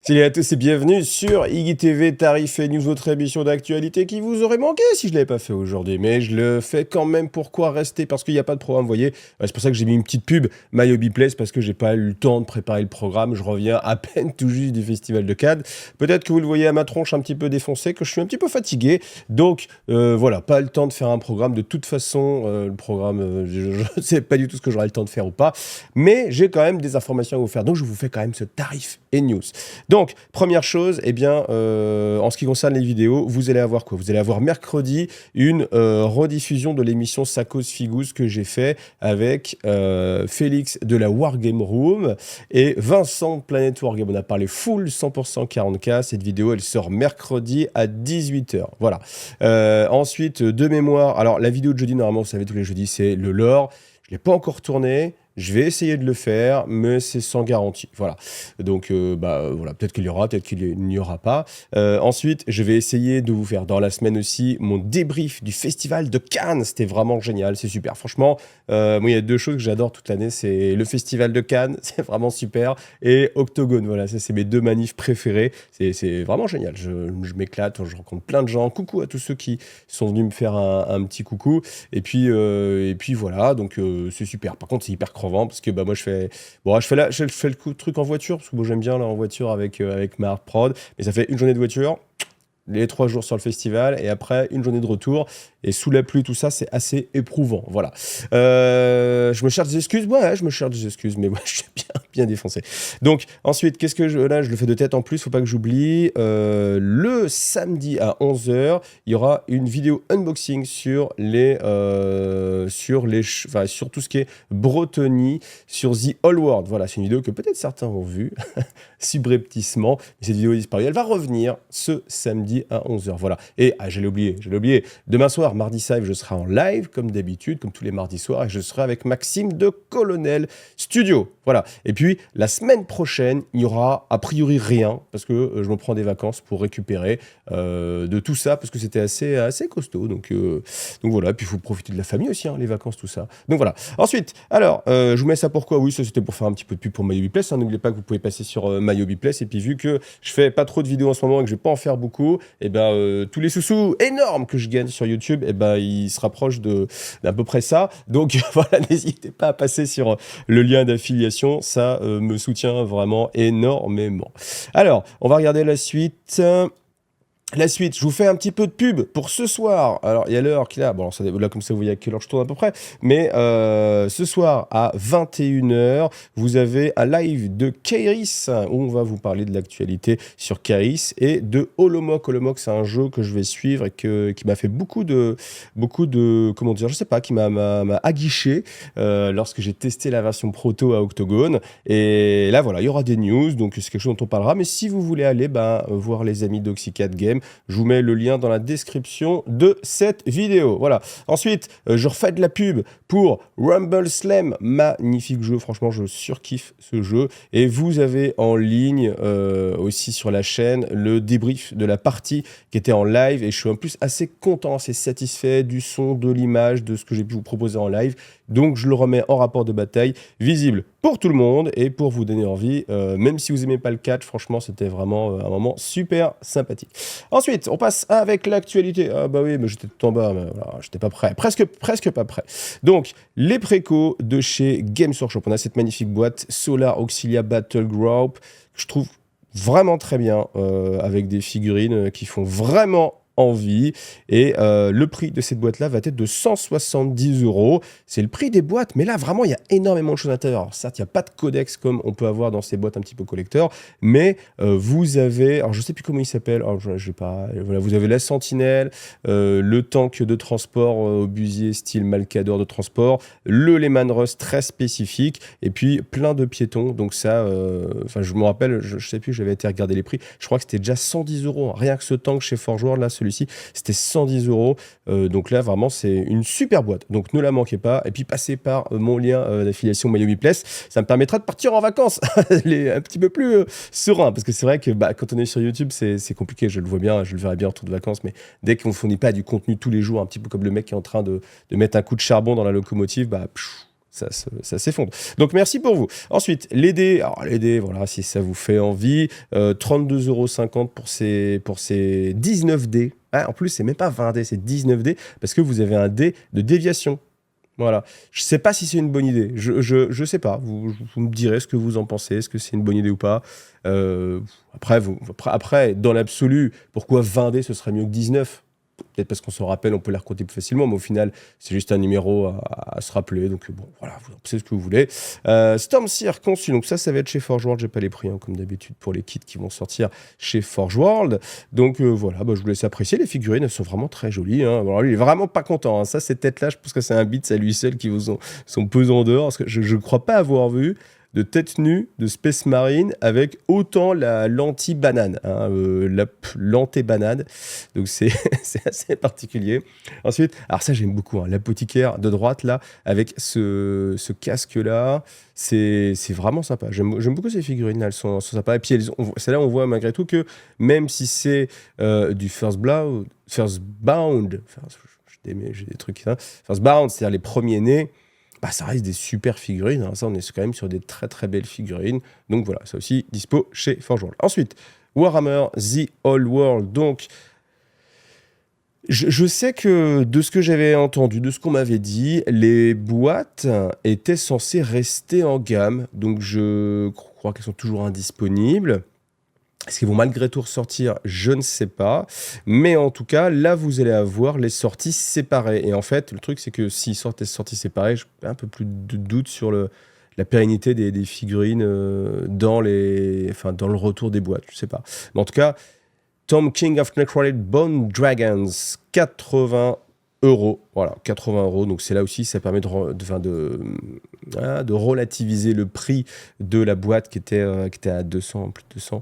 Salut à tous et bienvenue sur IGTV, tarifs et news, votre émission d'actualité qui vous aurait manqué si je ne l'avais pas fait aujourd'hui. Mais je le fais quand même. Pourquoi rester? Parce qu'il n'y a pas de programme, vous voyez. C'est pour ça que j'ai mis une petite pub, My Hobby Place, parce que j'ai pas eu le temps de préparer le programme. Je reviens à peine tout juste du Festival de Cannes. Peut-être que vous le voyez à ma tronche un petit peu défoncée, que je suis un petit peu fatigué. Donc voilà, pas le temps de faire un programme. De toute façon, le programme, je ne sais pas du tout ce que j'aurai le temps de faire ou pas. Mais j'ai quand même des informations à vous faire. Donc je vous fais quand même ce tarif et news. Donc, première chose, eh bien, en ce qui concerne les vidéos, vous allez avoir quoi? Vous allez avoir mercredi une rediffusion de l'émission Sacos Figous que j'ai fait avec Félix de la Wargame Room et Vincent de Planet Wargame. On a parlé full 100% 40K. Cette vidéo, elle sort mercredi à 18h. Voilà. Ensuite, de mémoire, alors la vidéo de jeudi, normalement, vous savez, tous les jeudis, c'est le lore. Je ne l'ai pas encore tourné. Je vais essayer de le faire, mais c'est sans garantie. Voilà. Donc, voilà, peut-être qu'il y aura, peut-être qu'il n'y aura pas. Ensuite, je vais essayer de vous faire dans la semaine aussi mon débrief du Festival de Cannes. C'était vraiment génial, c'est super. Franchement, moi, il y a deux choses que j'adore toute l'année. C'est le Festival de Cannes, c'est vraiment super. Et Octogone, voilà, ça, c'est mes deux manifs préférés. C'est vraiment génial. Je m'éclate, je rencontre plein de gens. Coucou à tous ceux qui sont venus me faire un petit coucou. Et puis voilà, donc c'est super. Par contre, c'est hyper crevant parce que moi je fais le truc en voiture parce que moi j'aime bien là en voiture avec ma hard prod, mais ça fait une journée de voiture, les 3 jours sur le festival et après une journée de retour et sous la pluie, tout ça c'est assez éprouvant. Voilà. Je me cherche des excuses, je me cherche des excuses, mais je suis bien défoncé. Donc ensuite, qu'est-ce que je le fais de tête en plus, faut pas que j'oublie. Le samedi à 11h, il y aura une vidéo unboxing sur sur tout ce qui est Bretonnie, sur The Whole World. Voilà, c'est une vidéo que peut-être certains ont vue subrepticement, mais cette vidéo est disparue. Elle va revenir ce samedi à 11h. Voilà. Et j'allais oublier. Demain soir, mardi Save, je serai en live comme d'habitude, comme tous les mardis soirs, et je serai avec Maxime de Colonel Studio. Voilà. Et puis la semaine prochaine, il y aura a priori rien parce que je me prends des vacances pour récupérer de tout ça parce que c'était assez costaud. Donc voilà. Puis il faut profiter de la famille aussi, hein, les vacances, tout ça. Donc voilà. Ensuite, alors, je vous mets ça pourquoi? Oui, ça c'était pour faire un petit peu de pub pour My Hobby Place. Hein. N'oubliez pas que vous pouvez passer sur My Hobby Place. Et puis vu que je fais pas trop de vidéos en ce moment et que je vais pas en faire beaucoup, et tous les sous-sous énormes que je gagne sur YouTube, ils se rapprochent d'à peu près ça. Donc voilà, n'hésitez pas à passer sur le lien d'affiliation. Ça me soutient vraiment énormément. Alors, on va regarder la suite. Je vous fais un petit peu de pub pour ce soir. Alors, il y a l'heure qu'il a. Bon, là, comme ça, vous voyez à quelle heure je tourne à peu près. Mais ce soir, à 21h, vous avez un live de Kairis, où on va vous parler de l'actualité sur Kairis et de Holomok. Holomok, c'est un jeu que je vais suivre et qui m'a fait beaucoup de, comment dire, je sais pas, qui m'a aguiché lorsque j'ai testé la version proto à Octogone. Et là, voilà, il y aura des news, donc c'est quelque chose dont on parlera. Mais si vous voulez aller voir les amis d'Oxycat Game, je vous mets le lien dans la description de cette vidéo. Voilà. Ensuite, je refais de la pub pour Rumble Slam. Magnifique jeu. Franchement, je surkiffe ce jeu. Et vous avez en ligne aussi sur la chaîne le débrief de la partie qui était en live. Et je suis en plus assez content, assez satisfait du son, de l'image, de ce que j'ai pu vous proposer en live. Donc, je le remets en rapport de bataille visible pour tout le monde et pour vous donner envie. Même si vous n'aimez pas le catch, franchement, c'était vraiment un moment super sympathique. Ensuite, on passe avec l'actualité. Ah bah oui, mais j'étais tout en bas, mais voilà, j'étais pas prêt. Presque pas prêt. Donc, les précos de chez Games Workshop. On a cette magnifique boîte Solar Auxilia Battle Group que je trouve vraiment très bien, avec des figurines qui font vraiment envie. Et le prix de cette boîte-là va être de 170 €. C'est le prix des boîtes, mais là, vraiment, il y a énormément de choses à l'intérieur. Alors, certes, il n'y a pas de codex comme on peut avoir dans ces boîtes un petit peu collector, mais vous avez, alors je ne sais plus comment il s'appelle, voilà, vous avez la sentinelle, le tank de transport obusier style Malcador de transport, le Lehman Russ très spécifique, et puis plein de piétons. Donc ça, je me rappelle, je ne sais plus, j'avais été regarder les prix, je crois que c'était déjà 110 €. Hein. Rien que ce tank chez Forge World, là, celui-ci, c'était 110 €. Donc là, vraiment, c'est une super boîte. Donc ne la manquez pas. Et puis passez par mon lien d'affiliation My Hobby Place. Ça me permettra de partir en vacances un petit peu plus serein. Parce que c'est vrai que quand on est sur YouTube, c'est compliqué. Je le vois bien, je le verrai bien en retour de vacances. Mais dès qu'on ne fournit pas du contenu tous les jours, un petit peu comme le mec qui est en train de mettre un coup de charbon dans la locomotive, ça s'effondre. Donc merci pour vous. Ensuite, les dés. Alors les dés, voilà, si ça vous fait envie, 32,50 € pour ces 19 dés. Ah, en plus, c'est même pas 20 dés, c'est 19 dés, parce que vous avez un dé de déviation. Voilà. Je sais pas si c'est une bonne idée. Je sais pas. Vous me direz ce que vous en pensez. Est-ce que c'est une bonne idée ou pas? Après, dans l'absolu, pourquoi 20 dés, ce serait mieux que 19? Peut-être parce qu'on s'en rappelle, on peut les recompter plus facilement, mais au final, c'est juste un numéro à se rappeler. Donc bon, voilà, vous en pensez ce que vous voulez. Stormseer conçu, donc ça va être chez Forge World. J'ai pas les prix, hein, comme d'habitude, pour les kits qui vont sortir chez Forge World. Donc voilà, je vous laisse apprécier. Les figurines, elles sont vraiment très jolies. Hein. Alors lui, il est vraiment pas content. Hein. Ça, cette tête-là, je pense que c'est un bit à lui seul qui vous sont pesant dehors. Parce que je crois pas avoir vu de tête nue de Space Marine avec autant la lentille banane, hein, la lentille banane. Donc c'est assez particulier. Ensuite, alors ça j'aime beaucoup, hein, l'apothicaire de droite là, avec ce casque-là, c'est vraiment sympa. J'aime beaucoup ces figurines là, elles sont sympas. Et puis celle-là, on voit malgré tout que même si c'est du First Bound, j'ai des trucs, hein, First Bound, c'est-à-dire les premiers nés, ça reste des super figurines. Hein. Ça, on est quand même sur des très très belles figurines. Donc voilà, ça aussi dispo chez Forge World. Ensuite, Warhammer The Old World. Donc, je sais que de ce que j'avais entendu, de ce qu'on m'avait dit, les boîtes étaient censées rester en gamme. Donc, je crois qu'elles sont toujours indisponibles. Est-ce qu'ils vont malgré tout ressortir? Je ne sais pas. Mais en tout cas, là, vous allez avoir les sorties séparées. Et en fait, le truc, c'est que s'ils sortent les sorties séparées, j'ai un peu plus de doute sur la pérennité des figurines dans le retour des boîtes. Je ne sais pas. Mais en tout cas, Tom King of Necroid Bone Dragons, 80 €. Voilà, 80 €. Donc c'est là aussi, ça permet de relativiser le prix de la boîte qui était à 200, plus de 200.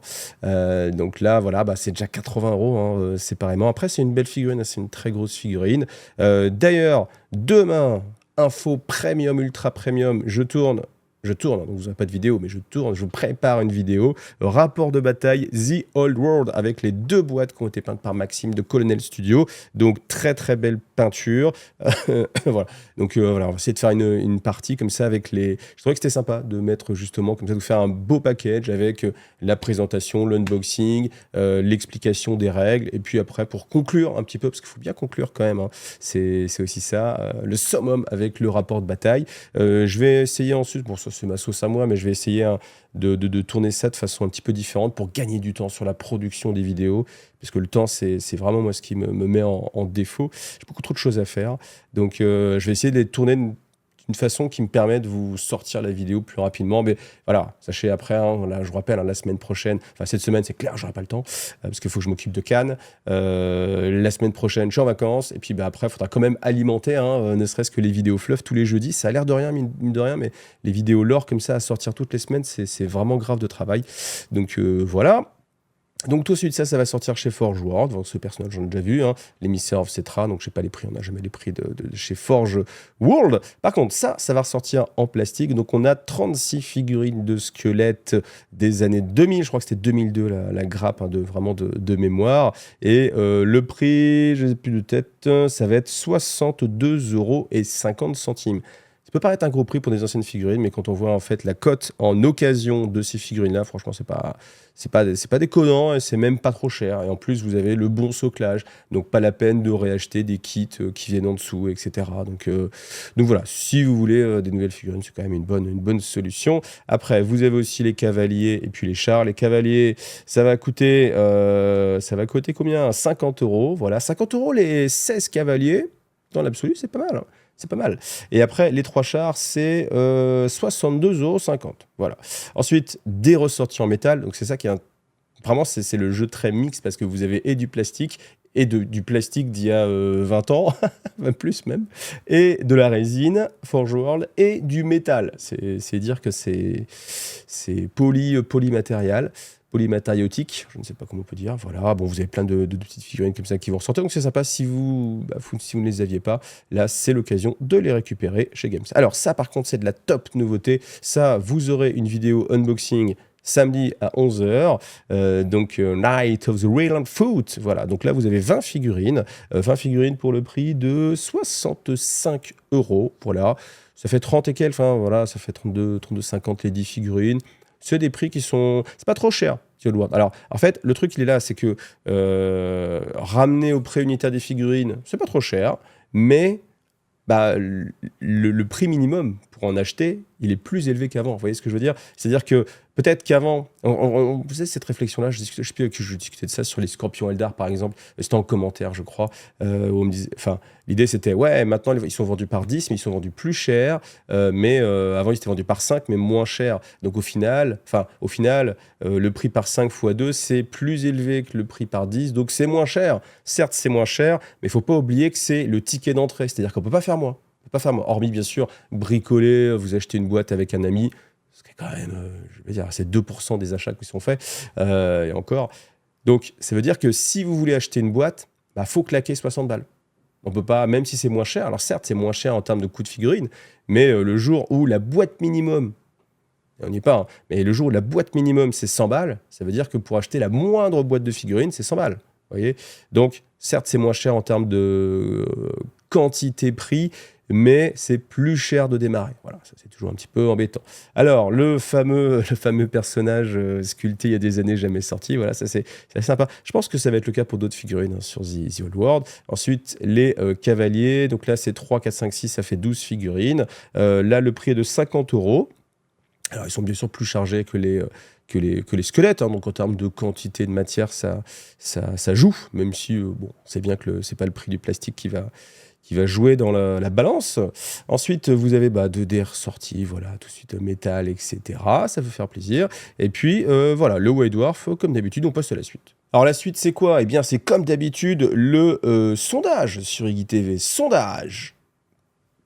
Donc là, voilà, c'est déjà 80 € hein, séparément. Après, c'est une belle figurine, c'est une très grosse figurine. D'ailleurs, demain, info premium, ultra premium, je tourne, donc vous n'avez pas de vidéo, mais je vous prépare une vidéo, rapport de bataille The Old World, avec les 2 boîtes qui ont été peintes par Maxime de Colonel Studio, donc très très belle peinture. Voilà, donc voilà, on va essayer de faire une partie comme ça avec les... Je trouvais que c'était sympa de mettre justement comme ça, de faire un beau package avec la présentation, l'unboxing, l'explication des règles, et puis après pour conclure un petit peu, parce qu'il faut bien conclure quand même, hein, c'est aussi ça, le summum avec le rapport de bataille. Je vais essayer ensuite, bon ça c'est ma sauce à moi, mais je vais essayer de tourner ça de façon un petit peu différente pour gagner du temps sur la production des vidéos, parce que le temps, c'est vraiment moi ce qui me met en défaut. J'ai beaucoup trop de choses à faire, donc je vais essayer de les tourner d'une façon qui me permet de vous sortir la vidéo plus rapidement. Mais voilà, sachez après, hein, là, je vous rappelle, hein, la semaine prochaine, enfin cette semaine, c'est clair, j'aurai pas le temps, parce qu'il faut que je m'occupe de Cannes. La semaine prochaine, je suis en vacances, et puis après, il faudra quand même alimenter, hein, ne serait-ce que les vidéos fluff tous les jeudis. Ça a l'air de rien, mine de rien, mais les vidéos lore comme ça à sortir toutes les semaines, c'est vraiment grave de travail. Donc voilà. Donc tout de suite, ça va sortir chez Forge World. Donc, ce personnage, j'en ai déjà vu, hein, l'émissaire of Cetra. Donc je sais pas les prix, on n'a jamais les prix de chez Forge World. Par contre, ça va ressortir en plastique. Donc on a 36 figurines de squelettes des années 2000. Je crois que c'était 2002 la grappe, hein, vraiment de mémoire. Et le prix, je n'ai plus de tête, ça va être 62,50 €. Ça peut paraître un gros prix pour des anciennes figurines, mais quand on voit en fait la cote en occasion de ces figurines-là, franchement, c'est pas déconnant et c'est même pas trop cher. Et en plus, vous avez le bon soclage, donc pas la peine de réacheter des kits qui viennent en dessous, etc. Donc voilà, si vous voulez des nouvelles figurines, c'est quand même une bonne solution. Après, vous avez aussi les cavaliers et puis les chars. Les cavaliers, ça va coûter combien? 50 €. Voilà, 50 € les 16 cavaliers. Dans l'absolu, c'est pas mal. Hein. C'est pas mal. Et après, les 3 chars, c'est 62,50 €. Voilà. Ensuite, des ressorties en métal. Donc, c'est ça qui est vraiment, c'est le jeu très mix parce que vous avez et du plastique et du plastique d'il y a 20 ans, même plus même, et de la résine, Forge World, et du métal. C'est dire que c'est polymatériel. Polymatériotique, je ne sais pas comment on peut dire. Voilà, bon, vous avez plein de petites figurines comme ça qui vont ressortir, donc c'est sympa si vous ne les aviez pas. Là, c'est l'occasion de les récupérer chez Games. Alors ça, par contre, c'est de la top nouveauté. Ça, vous aurez une vidéo unboxing samedi à 11 h, donc Night of the Real Foot. Voilà, donc là, vous avez 20 figurines. 20 figurines pour le prix de 65 €. Voilà, ça fait 30 et quelques, enfin voilà, ça fait 32,50 les 10 figurines. C'est des prix qui sont... C'est pas trop cher, Duel World. Alors, en fait, le truc, il est là, c'est que ramener au prix unitaire des figurines, c'est pas trop cher, mais bah, le prix minimum pour en acheter, il est plus élevé qu'avant. Vous voyez ce que je veux dire? C'est-à-dire que peut-être qu'avant, vous savez, cette réflexion-là, je sais plus avec qui je discutais de ça sur les Scorpions Eldar, par exemple. C'était en commentaire, je crois. Où on me disait, enfin, l'idée, c'était, ouais, maintenant, ils sont vendus par 10, mais ils sont vendus plus cher. Mais avant, ils étaient vendus par 5, mais moins cher. Donc, au final, le prix par 5 fois 2, c'est plus élevé que le prix par 10. Donc, c'est moins cher. Certes, c'est moins cher, mais il ne faut pas oublier que c'est le ticket d'entrée. C'est-à-dire qu'on ne peut pas faire moins. Pas faire moins. Hormis, bien sûr, bricoler, vous achetez une boîte avec un ami, ce qui est quand même, je veux dire, c'est 2% des achats qui sont faits, et encore. Donc, ça veut dire que si vous voulez acheter une boîte, bah, faut claquer 60 balles. On peut pas, même si c'est moins cher, alors certes, c'est moins cher en termes de coût de figurine, mais le jour où la boîte minimum, on n'y est pas, hein, mais le jour où la boîte minimum, c'est 100 balles, ça veut dire que pour acheter la moindre boîte de figurines, c'est 100 balles. Vous voyez? Donc, certes, c'est moins cher en termes de quantité-prix, mais c'est plus cher de démarrer. Voilà, ça c'est toujours un petit peu embêtant. Alors, le fameux personnage sculpté il y a des années, jamais sorti, voilà, ça c'est assez sympa. Je pense que ça va être le cas pour d'autres figurines, hein, sur The Old World. Ensuite, les cavaliers, donc là c'est 3, 4, 5, 6, ça fait 12 figurines. Là, le prix est de 50 €. Alors, ils sont bien sûr plus chargés que les squelettes, hein, donc en termes de quantité de matière, ça joue, même si, bon, c'est bien que c'est pas le prix du plastique qui va jouer dans la balance. Ensuite, vous avez 2D ressortis, voilà, tout de suite métal, etc. Ça peut faire plaisir. Et puis, voilà, le White Dwarf, comme d'habitude, on passe à la suite. Alors la suite, c'est quoi? Eh bien, c'est comme d'habitude le sondage sur Iggy TV. Sondage!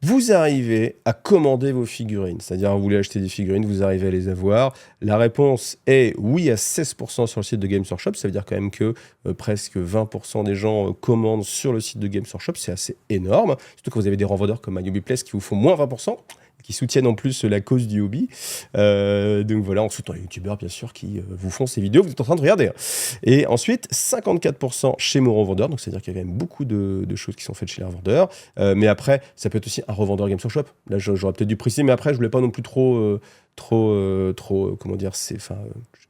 Vous arrivez à commander vos figurines, c'est-à-dire vous voulez acheter des figurines, vous arrivez à les avoir. La réponse est oui à 16% sur le site de Games Workshop, ça veut dire quand même que presque 20% des gens commandent sur le site de Games Workshop, c'est assez énorme, surtout quand vous avez des revendeurs comme Ubiplay qui vous font moins 20%, qui soutiennent en plus la cause du hobby. Donc voilà, en soutenant les youtubeurs bien sûr qui vous font ces vidéos que vous êtes en train de regarder. Et ensuite, 54% chez mon revendeur, donc c'est-à-dire qu'il y a quand même beaucoup de choses qui sont faites chez les revendeurs. Mais après, ça peut être aussi un revendeur Games Workshop. Là, j'aurais peut-être dû préciser, mais après, je voulais pas non plus trop comment dire,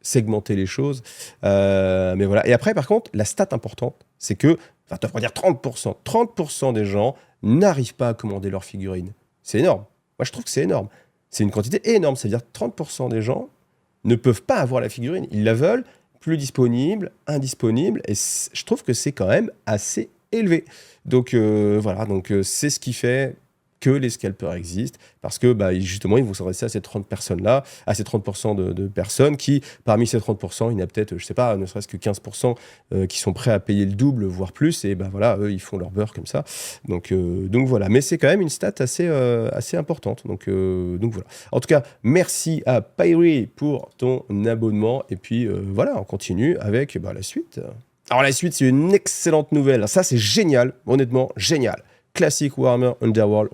segmenter les choses. Mais voilà. Et après, par contre, la stat importante, c'est que, enfin, tu vas dire 30%. 30% des gens n'arrivent pas à commander leurs figurines. C'est énorme. Moi, je trouve que c'est énorme. C'est une quantité énorme. C'est-à-dire 30% des gens ne peuvent pas avoir la figurine. Ils la veulent, plus disponible, indisponible. Et je trouve que c'est quand même assez élevé. Donc, voilà. Donc, c'est ce qui fait que les scalpers existent, parce que justement, ils vont s'adresser à ces 30 personnes-là, à ces 30% de personnes qui, parmi ces 30%, il y en a peut-être, je sais pas, ne serait-ce que 15% qui sont prêts à payer le double, voire plus, et voilà, eux, ils font leur beurre comme ça. Donc voilà, mais c'est quand même une stat assez importante. Donc voilà. En tout cas, merci à Pyri pour ton abonnement, et puis voilà, on continue avec la suite. Alors la suite, c'est une excellente nouvelle. Ça, c'est génial, honnêtement, génial. Classic Warhammer Underworld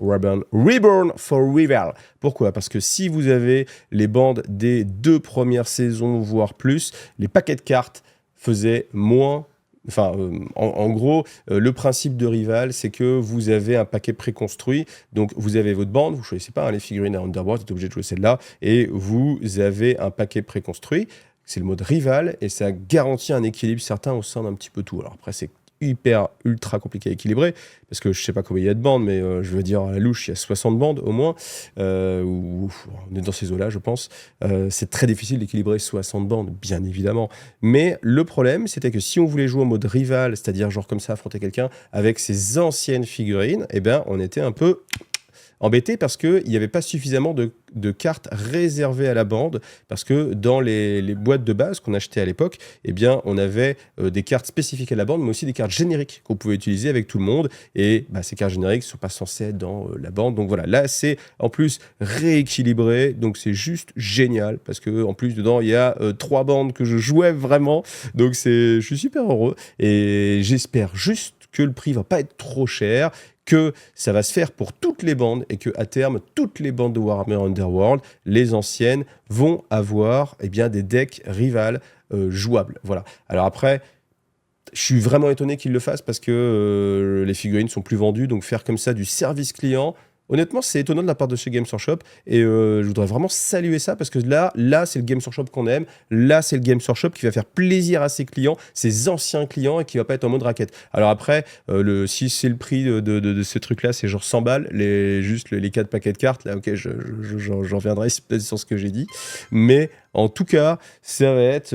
Reborn for Reval. Pourquoi? Parce que si vous avez les bandes des 2 premières saisons, voire plus, les paquets de cartes faisaient moins... Enfin, en gros, le principe de Rival, c'est que vous avez un paquet préconstruit. Donc, vous avez votre bande, vous ne choisissez pas les figurines à Underworld, vous êtes obligé de jouer celle-là. Et vous avez un paquet préconstruit. C'est le mode Rival et ça garantit un équilibre certain au sein d'un petit peu tout. Alors après, c'est ultra compliqué à équilibrer, parce que je sais pas combien il y a de bandes, mais je veux dire, à la louche, il y a 60 bandes au moins, on est dans ces eaux-là, je pense. C'est très difficile d'équilibrer 60 bandes, bien évidemment. Mais le problème, c'était que si on voulait jouer en mode rival, c'est-à-dire genre comme ça, affronter quelqu'un avec ses anciennes figurines, on était un peu embêté parce qu'il n'y avait pas suffisamment de cartes réservées à la bande, parce que dans les boîtes de base qu'on achetait à l'époque, on avait des cartes spécifiques à la bande, mais aussi des cartes génériques qu'on pouvait utiliser avec tout le monde, et ces cartes génériques ne sont pas censées être dans la bande. Donc voilà, là c'est en plus rééquilibré, donc c'est juste génial, parce que en plus dedans il y a 3 bandes que je jouais vraiment, donc je suis super heureux, et j'espère juste que le prix va pas être trop cher, que ça va se faire pour toutes les bandes et qu'à terme, toutes les bandes de Warhammer Underworld, les anciennes, vont avoir eh bien, des decks rivales jouables. Voilà. Alors après, je suis vraiment étonné qu'ils le fassent parce que les figurines sont plus vendues, donc faire comme ça du service client, honnêtement, c'est étonnant de la part de chez Games Workshop et je voudrais vraiment saluer ça parce que là, c'est le Games Workshop qu'on aime. Là, c'est le Games Workshop qui va faire plaisir à ses clients, ses anciens clients et qui va pas être en mode raquette. Alors après, si c'est le prix de ce truc-là, c'est genre 100 balles, juste les 4 paquets de cartes, là, ok, j'en reviendrai peut-être sur ce que j'ai dit. Mais en tout cas, ça va être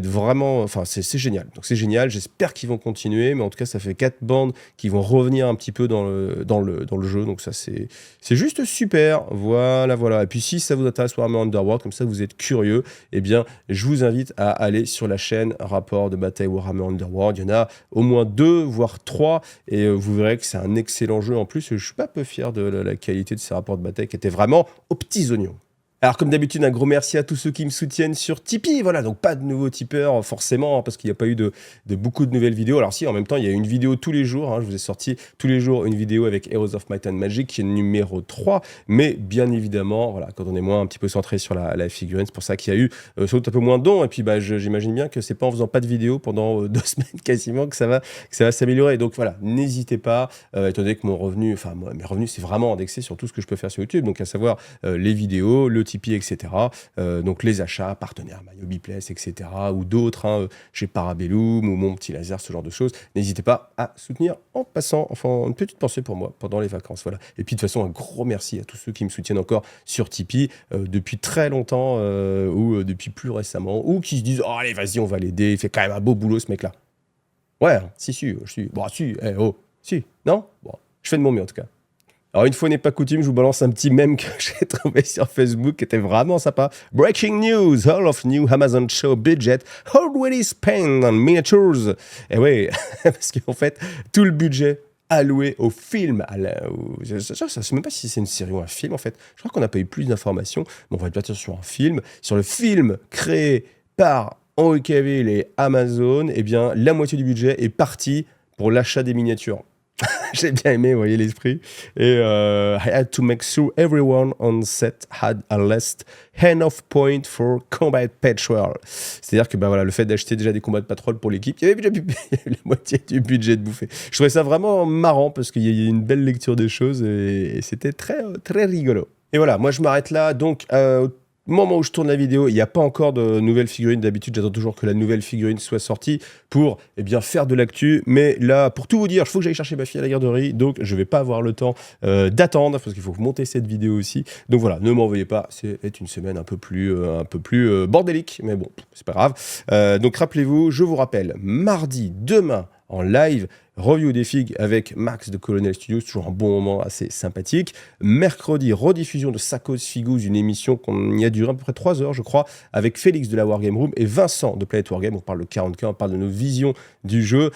vraiment... Enfin, c'est génial. Donc c'est génial, j'espère qu'ils vont continuer, mais en tout cas, ça fait 4 bandes qui vont revenir un petit peu dans le jeu, donc ça, c'est juste super. Voilà. Et puis si ça vous intéresse Warhammer Underworld, comme ça vous êtes curieux, eh bien, je vous invite à aller sur la chaîne Rapport de bataille Warhammer Underworld. Il y en a au moins 2, voire 3, et vous verrez que c'est un excellent jeu. En plus, je suis pas peu fier de la qualité de ces rapports de bataille qui étaient vraiment aux petits oignons. Alors comme d'habitude, un gros merci à tous ceux qui me soutiennent sur Tipeee. Voilà, donc pas de nouveaux tipeurs forcément, hein, parce qu'il n'y a pas eu de beaucoup de nouvelles vidéos. Alors si, en même temps, il y a une vidéo tous les jours. Hein, je vous ai sorti tous les jours une vidéo avec Heroes of Might and Magic, qui est numéro 3. Mais bien évidemment, voilà, quand on est moins un petit peu centré sur la figurine, c'est pour ça qu'il y a eu sans doute un peu moins de dons. Et puis j'imagine bien que c'est pas en faisant pas de vidéo pendant 2 semaines quasiment que ça va s'améliorer. Donc voilà, n'hésitez pas, étant donné que mes revenus, c'est vraiment indexé sur tout ce que je peux faire sur YouTube. Donc à savoir les vidéos, le Tipeee, etc. Donc les achats, partenaires, Maillot Bipless, etc. Ou d'autres, hein, chez Parabellum ou Mon Petit Laser, ce genre de choses. N'hésitez pas à soutenir en passant, enfin une petite pensée pour moi pendant les vacances. Voilà. Et puis de toute façon, un gros merci à tous ceux qui me soutiennent encore sur Tipeee depuis très longtemps ou depuis plus récemment, ou qui se disent oh, allez, vas-y, on va l'aider, il fait quand même un beau boulot ce mec-là. Ouais, hein, si, bon, si, non? Bon, je fais de mon mieux en tout cas. Alors, une fois n'est pas coutume, je vous balance un petit mème que j'ai trouvé sur Facebook qui était vraiment sympa. Breaking news, all of new Amazon show budget already spent on miniatures. Et oui, parce qu'en fait, tout le budget alloué au film, je ne sais même pas si c'est une série ou un film en fait. Je crois qu'on n'a pas eu plus d'informations, mais on va être partir sur un film. Sur le film créé par Henry Cavill et Amazon, eh bien, la moitié du budget est partie pour l'achat des miniatures. J'ai bien aimé, vous voyez l'esprit. Et I had to make sure everyone on set had a last hand-off point for combat patrol. C'est-à-dire que voilà, le fait d'acheter déjà des combats de patrol pour l'équipe, il y avait déjà la moitié du budget de bouffer. Je trouvais ça vraiment marrant parce qu'il y a une belle lecture des choses et c'était très, très rigolo. Et voilà, moi je m'arrête là. Donc, au moment où je tourne la vidéo, il n'y a pas encore de nouvelles figurines. D'habitude, j'attends toujours que la nouvelle figurine soit sortie pour faire de l'actu. Mais là, pour tout vous dire, il faut que j'aille chercher ma fille à la garderie. Donc, je ne vais pas avoir le temps d'attendre parce qu'il faut monter cette vidéo aussi. Donc voilà, ne m'envoyez pas. C'est une semaine un peu plus bordélique. Mais bon, c'est pas grave. Donc, rappelez-vous, je vous rappelle, mardi, demain, en live, review des figues avec Max de Colonel Studios, toujours un bon moment assez sympathique. Mercredi, rediffusion de Sakos Figous, une émission qu'on y a duré à peu près 3 heures, je crois, avec Félix de la Wargame Room et Vincent de Planet Wargame. On parle de 40K, on parle de nos visions du jeu.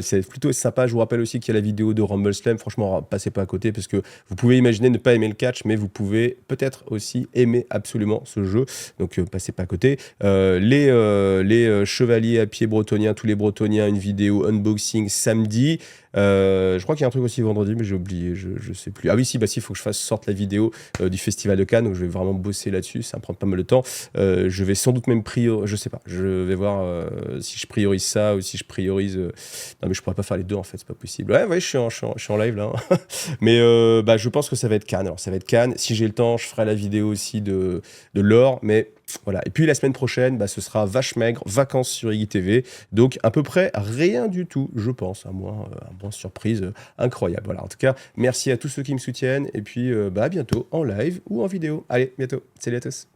C'est plutôt sympa. Je vous rappelle aussi qu'il y a la vidéo de Rumble Slam. Franchement, passez pas à côté parce que vous pouvez imaginer ne pas aimer le catch, mais vous pouvez peut-être aussi aimer absolument ce jeu. Donc, passez pas à côté. Les chevaliers à pied bretoniens, tous les bretoniens, une vidéo unboxing samedi. Je crois qu'il y a un truc aussi vendredi, mais j'ai oublié, je sais plus. Ah oui, il faut que je sorte la vidéo du Festival de Cannes, donc je vais vraiment bosser là-dessus, ça me prend pas mal de temps. Je vais sans doute même je sais pas, je vais voir si je priorise ça ou si je priorise... Non, mais je pourrais pas faire les deux en fait, c'est pas possible. Ouais, je suis en live là. Hein. Mais je pense que ça va être Cannes. Alors ça va être Cannes, si j'ai le temps, je ferai la vidéo aussi de l'or, mais... Voilà. Et puis la semaine prochaine, ce sera vache maigre, vacances sur IGTV. Donc à peu près rien du tout, je pense, à moins surprise incroyable. Voilà. En tout cas, merci à tous ceux qui me soutiennent. Et puis à bientôt en live ou en vidéo. Allez, bientôt. Salut à tous.